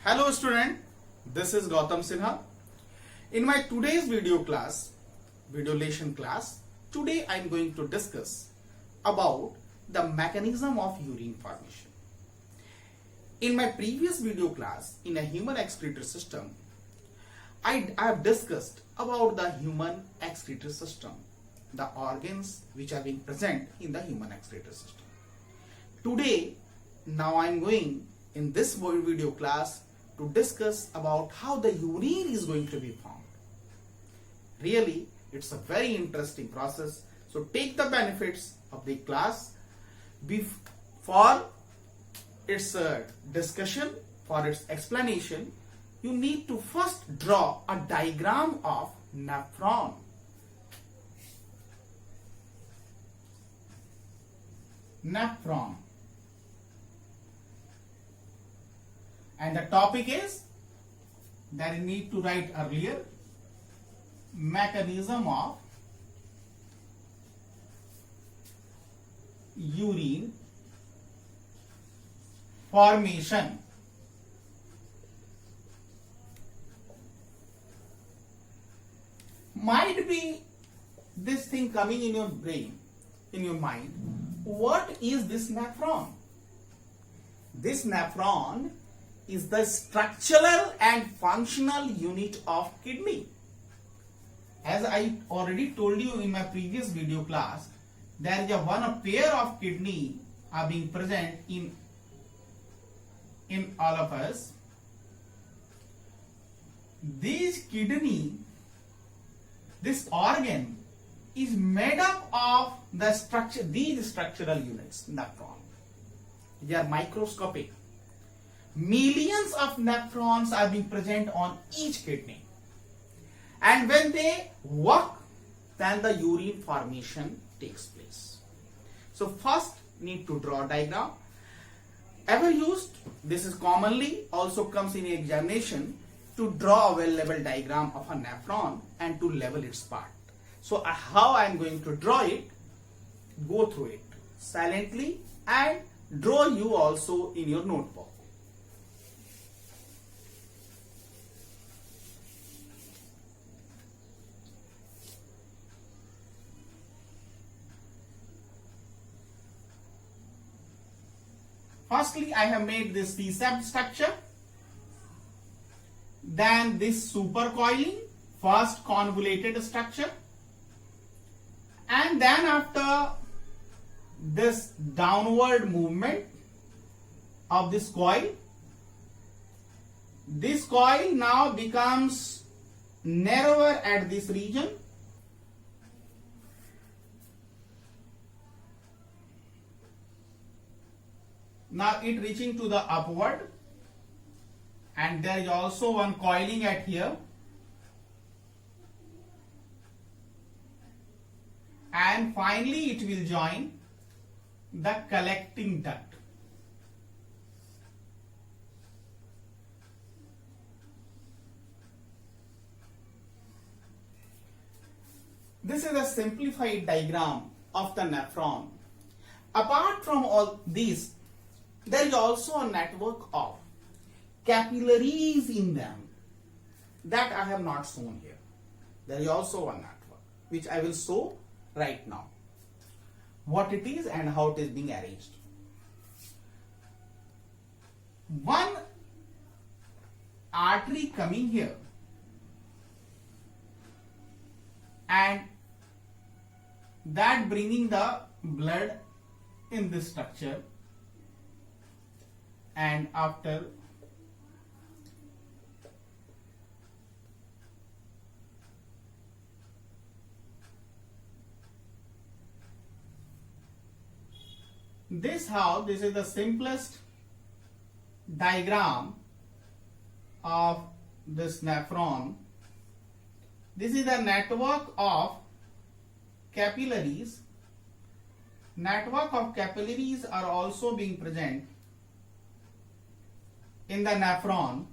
Hello student, this is Gautam Sinha. In my today's video lesson class, today I am going to discuss about the mechanism of urine formation. In my previous video class, in a human excretory system, I have discussed about the human excretory system, the organs which are being present in the human excretory system. Today, now I am going in this video class to discuss about how the urine is going to be formed. Really, it's a very interesting process. So take the benefits of the class. For its discussion, for its explanation, you need to first draw a diagram of nephron. Nephron. And the topic is that you need to write earlier mechanism of urine formation. Might be this thing coming in your brain, in your mind. What is this nephron? This nephron is the structural and functional unit of kidney. As I already told you in my previous video class, there is a pair of kidney are being present in all of us. This kidney, this organ is made up of the structure, these structural units, nephron. They are microscopic. Millions of nephrons are being present on each kidney, and when they work, then the urine formation takes place. So first need to draw a diagram. Ever used? This is commonly also comes in examination to draw a well-level diagram of a nephron and to level its part. So how I am going to draw it? Go through it silently and draw you also in your notebook. Firstly, I have made this C-sept structure, then this supercoiling, first convoluted structure, and then after this downward movement of this coil now becomes narrower at this region. Now it reaching to the upward, and there is also one coiling at here, and finally it will join the collecting duct. This is a simplified diagram of the nephron. Apart from all these, there is also a network of capillaries in them that I have not shown here. There is also one network which I will show right now, what it is and how it is being arranged. One artery coming here and that bringing the blood in this structure, and after this is the simplest diagram of this nephron. This is the network of capillaries. Network of capillaries are also being present in the nephron.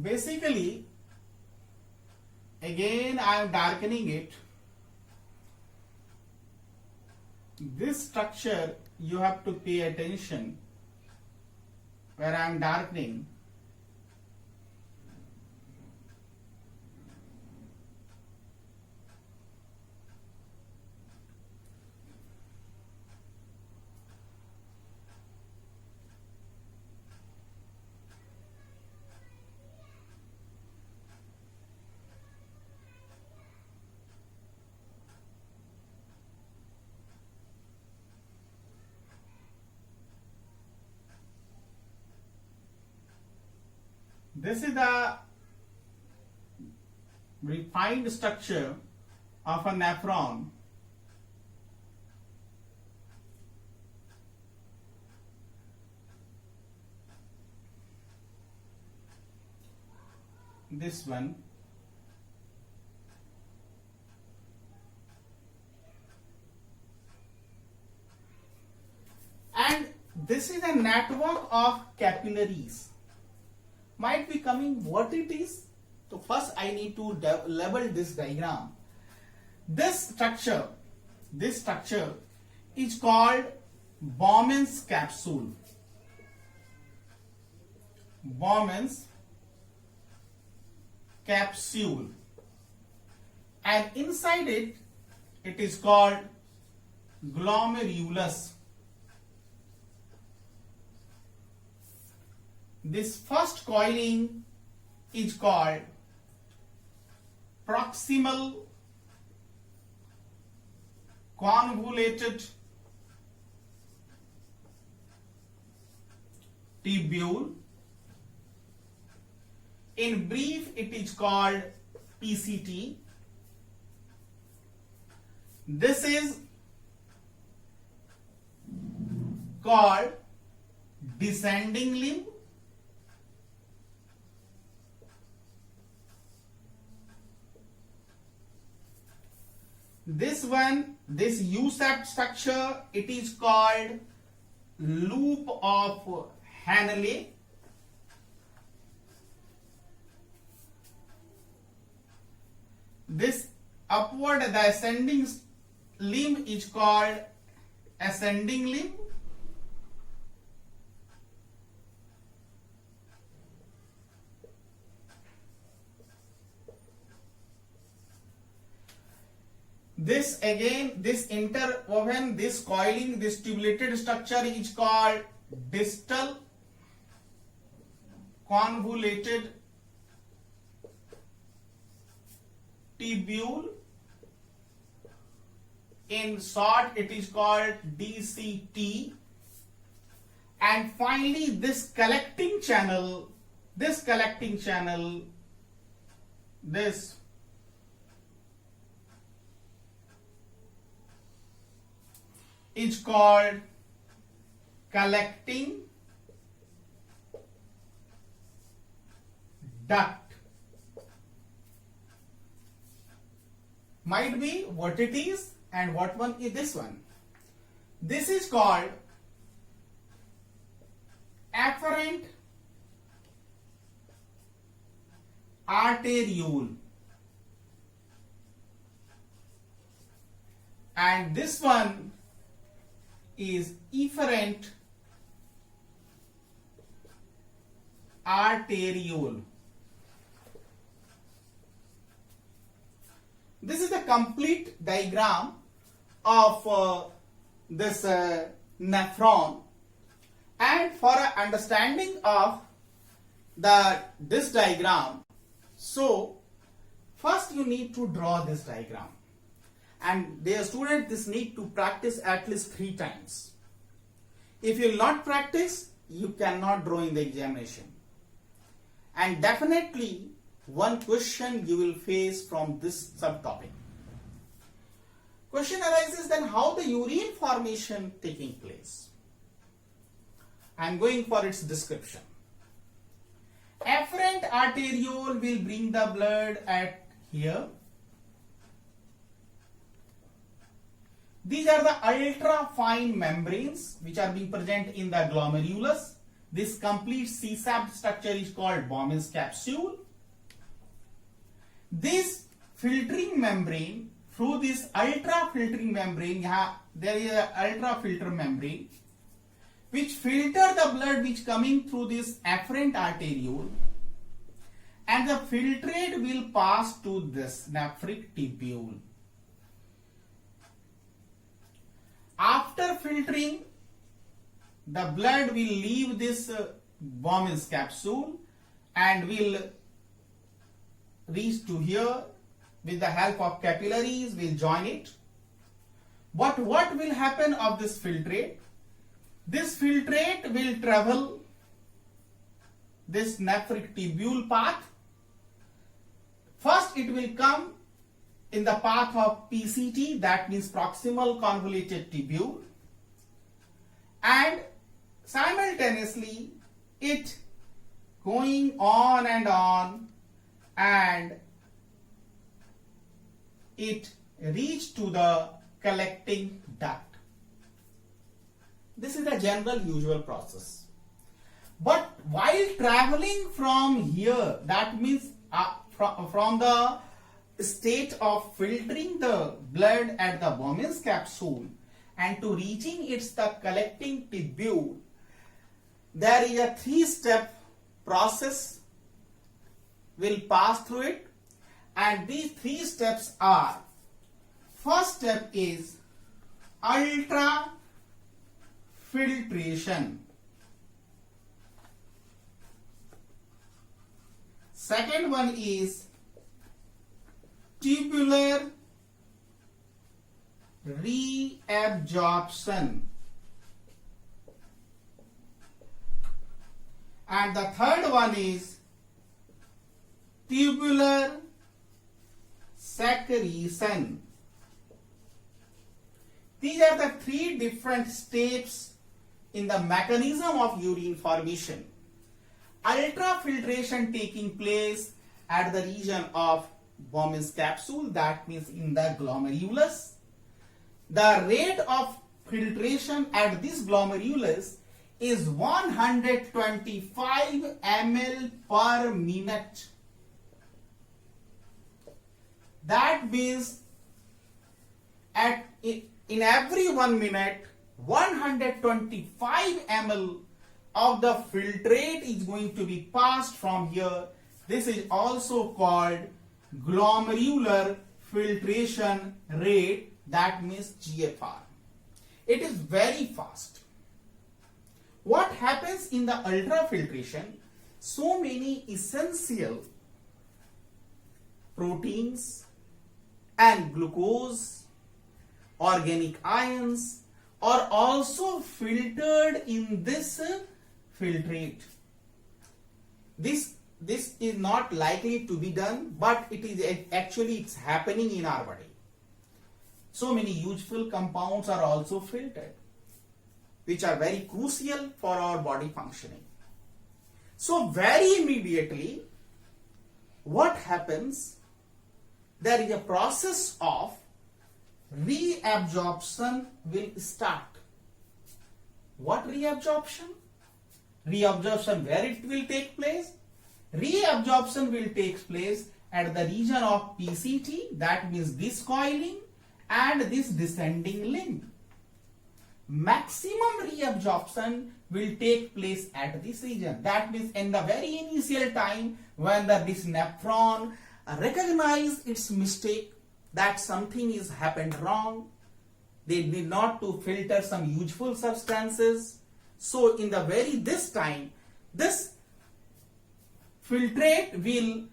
Basically, again I am darkening it. This structure you have to pay attention where I am darkening. This is the refined structure of a nephron. This one. And this is a network of capillaries. Might be coming what it is. So first I need to label this diagram. This structure is called Bowman's capsule. Bowman's capsule. And inside it is called glomerulus. This first coiling is called proximal convoluted tubule. In brief, it is called PCT. This is called descending limb. This one, this U-shaped structure, it is called loop of Henle. This upward, the ascending limb is called ascending limb. This again, this interwoven, this coiling, this tubulated structure is called distal convoluted tubule. In short, it is called DCT. And finally, this collecting channel, this is called collecting duct. Might be what it is and what one is this one. This is called afferent arteriole. And this one is efferent arteriole. This is the complete diagram of this nephron, and for an understanding of this diagram, so first you need to draw this diagram. And dear student, this need to practice at least 3 times. If you will not practice, you cannot draw in the examination. And definitely one question you will face from this subtopic. Question arises then, how the urine formation taking place? I am going for its description. Afferent arteriole will bring the blood at here. These are the ultra fine membranes which are being present in the glomerulus. This complete C-shaped structure is called Bowman's capsule. This filtering membrane, through this ultra filtering membrane, there is an ultra filter membrane which filter the blood which coming through this afferent arteriole, and the filtrate will pass to this nephric tubule. After filtering, the blood will leave this Bowman's capsule and will reach to here. With the help of capillaries, will join it. But what will happen of this filtrate? This filtrate will travel this nephric tubule path. First, it will come in the path of PCT, that means proximal convoluted tubule, and simultaneously it going on and it reach to the collecting duct. This is the general usual process. But while traveling from here, that means from the state of filtering the blood at the Bowman's capsule and to reaching its the collecting tubule, there is a 3-step process will pass through it, and these 3 steps are: first step is ultra filtration, second one is tubular reabsorption, and the third one is tubular secretion. These are the 3 different steps in the mechanism of urine formation. Ultrafiltration taking place at the region of Bowman's capsule, that means in the glomerulus. The rate of filtration at this glomerulus is 125 ml per minute. That means in every 1 minute, 125 ml of the filtrate is going to be passed from here. This is also called glomerular filtration rate, that means GFR. It is very fast. What happens in the ultrafiltration? So many essential proteins and glucose, organic ions are also filtered in this filtrate. This is not likely to be done, but it is actually it's happening in our body. So many useful compounds are also filtered, which are very crucial for our body functioning. So very immediately, what happens? There is a process of reabsorption will start. What reabsorption? Reabsorption, where it will take place? Reabsorption will take place at the region of PCT, that means this coiling and this descending limb. Maximum reabsorption will take place at this region. That means in the very initial time when this nephron recognize its mistake, that something is happened wrong, they need not to filter some useful substances. So in the this time, this filtrate will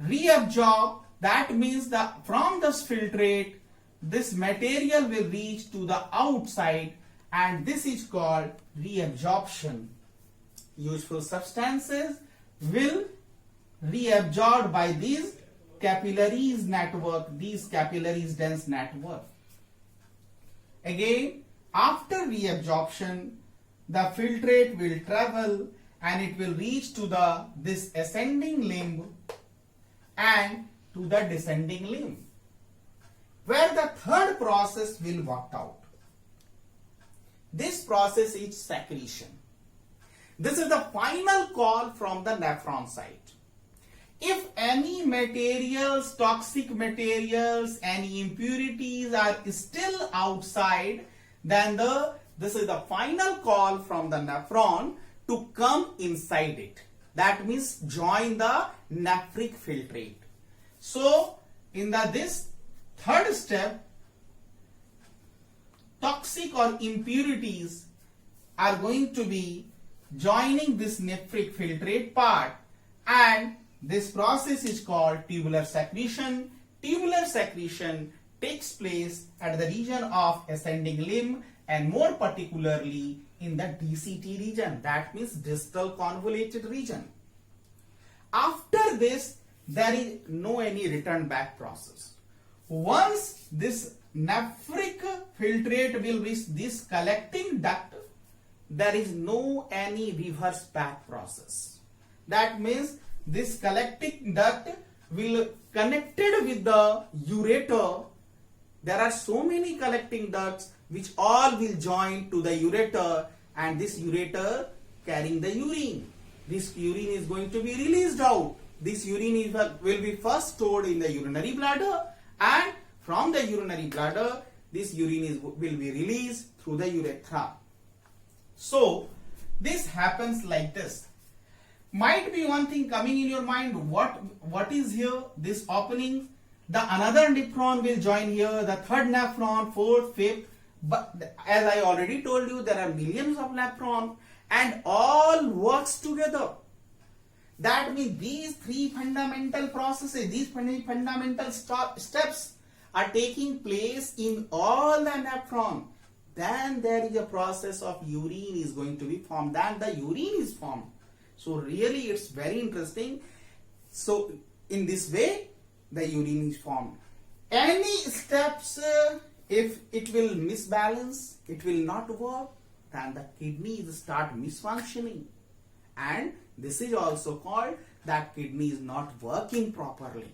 reabsorb. That means from this filtrate, this material will reach to the outside, and this is called reabsorption. Useful substances will reabsorbed by these capillaries network, these capillaries dense network. Again, after reabsorption, the filtrate will travel and it will reach to this ascending limb and to the descending limb, where the third process will work out. This process is secretion. This is the final call from the nephron side. If any materials, toxic materials, any impurities are still outside, then this is the final call from the nephron to come inside it. That means join the nephric filtrate. So in this third step, toxic or impurities are going to be joining this nephric filtrate part, and this process is called tubular secretion. Tubular secretion takes place at the region of ascending limb and more particularly in the DCT region, that means distal convoluted region. After this, there is no any return back process. Once this nephric filtrate will reach this collecting duct, there is no any reverse back process. That means this collecting duct will connected with the ureter. There are so many collecting ducts which all will join to the ureter, and this ureter carrying the urine. This urine is going to be released out. This urine will be first stored in the urinary bladder, and from the urinary bladder this urine will be released through the urethra. So this happens like this. Might be one thing coming in your mind, what is here, this opening, the another nephron will join here, the third nephron, fourth, fifth, but as I already told you, there are millions of nephrons and all works together. That means these three fundamental processes, these fundamental steps are taking place in all the nephron. Then there is a process of urine is going to be formed. Then the urine is formed. So really it's very interesting. So in this way the urine is formed. Any steps, if it will misbalance, it will not work, then the kidneys start misfunctioning. And this is also called that kidney is not working properly.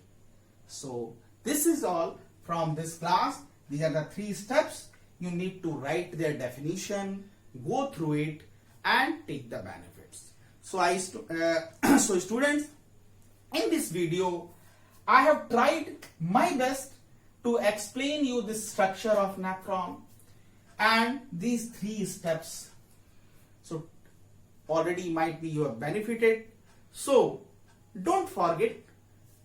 So this is all from this class. These are the three steps. You need to write their definition, go through it and take the benefits. So so students, in this video I have tried my best to explain you the structure of nephron and these three steps. So already might be you have benefited. So don't forget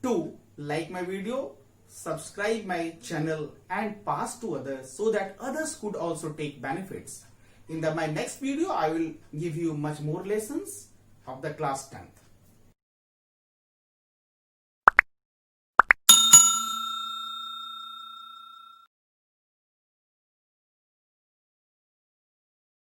to like my video, subscribe my channel and pass to others so that others could also take benefits. In my next video I will give you much more lessons of the class 10th.